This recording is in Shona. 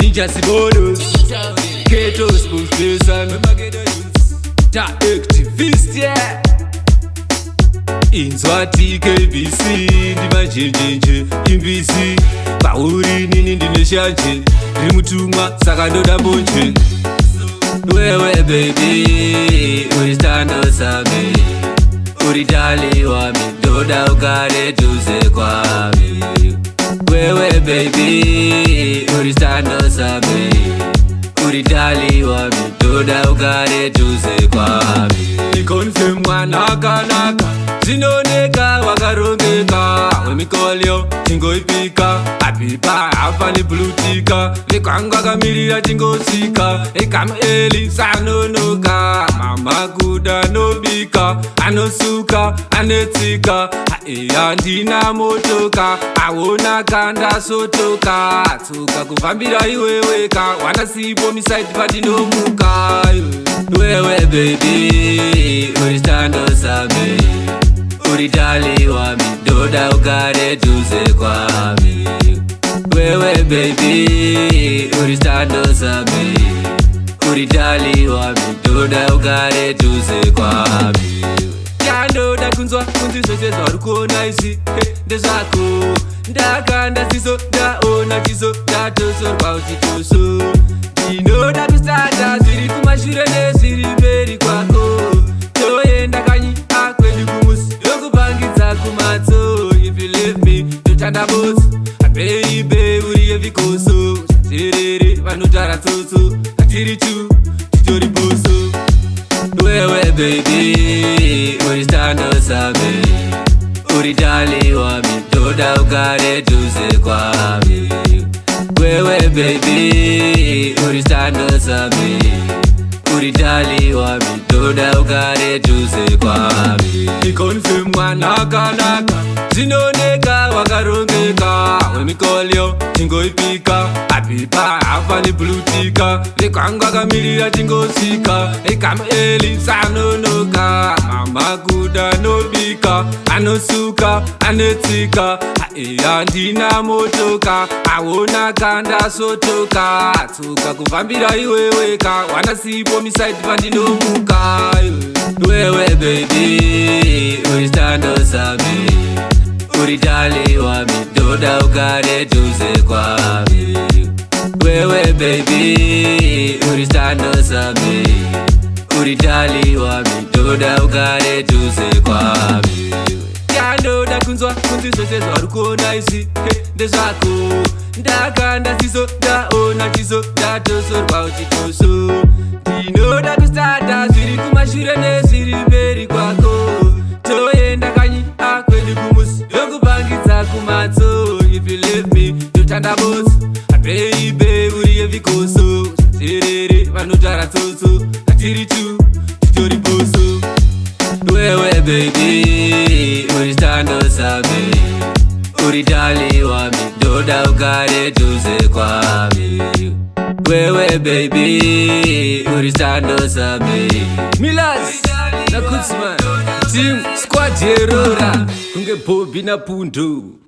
ninja sibodos Keto spokesperson Da'Activist, yeah. Inzwati KBC ndimanjenjenje imbisi pauri nini ndineshanje rimutumwa saka ndoda mbonje wewe baby uri Sthandwa Sami uri dali wami ndoda ugare tuze kwami wewe baby uri Sthandwa Sami uri dali wami ndoda ugare tuze kwami nikonfirm mwanakanaka zinoneka wakarongeka wemikolyo tingoipika apipa afani blutika vikwangwa kamirira tingosika ekamueli sanonoka mama kuda nobika anosuka anetsika handina motoka awona kanda sotoka tsuka kufambira iweweka wana sipo misaidi patinomuka wewe baby uri Sthandwa Sami uri dali wami ndoda ugare tuze kwami wewe baby uri Sthandwa Sami uri dali wami ndoda ugare tuze kwami ndoda kunzwa kunzi zvese zvari kuona isi ndezvako ndakanda ziso ndaona chiso ndatosorwa uchitoso ndinoda kusata zviri kumashure nezviri mberi kwako toenda kanyi akwedu kumusi yokupangidza kumatso if you leave me totanda botso abeibe uriye vikoso zvaterere vanotara tsotso hatiri chu titori boso wewe baby uri Sthandwa Sami uri dali wami ndoda ugare tuze kwami wewe baby uri Sthandwa Sami uri dali wami ndoda ugare tuze kwami nikonfirm mwanakanaka zinoneka wakarongeka wemikolyo tingoipika apipa afani blutika vikwangwa kamirira tingosika ekamueli sanonoka mama kuda nobika anosuka anetsika handina motoka awona kanda sotoka tsuka kufambira iweweka wana sipo misaidi pandinomuka wewe baby uri Sthandwa Sami uri dali wami ndoda ugare tuze kwami wewe baby uri Sthandwa Sami uri dali wami ndoda ugare tuze kwami ndoda kunzwa kunzi zvese zvari kuona isi ndezvako ndakanda ziso ndaona chiso ndatosorwa uchitoso ndinoda kusata zviri kumashure nezviri mberi kwako toenda kanyi akwedu kumusi yokupangidza kumatso if you leave me totanda botso abeibe uriye vikoso zvaterere vanotara tsotso hatiri chu titori boso wewe baby uri Sthandwa Sami uri dali wami ndoda ugare tuze kwami wewe baby uri Sthandwa Sami Milas na Kutsman team squad Heroe kunge Bobby na Pundu.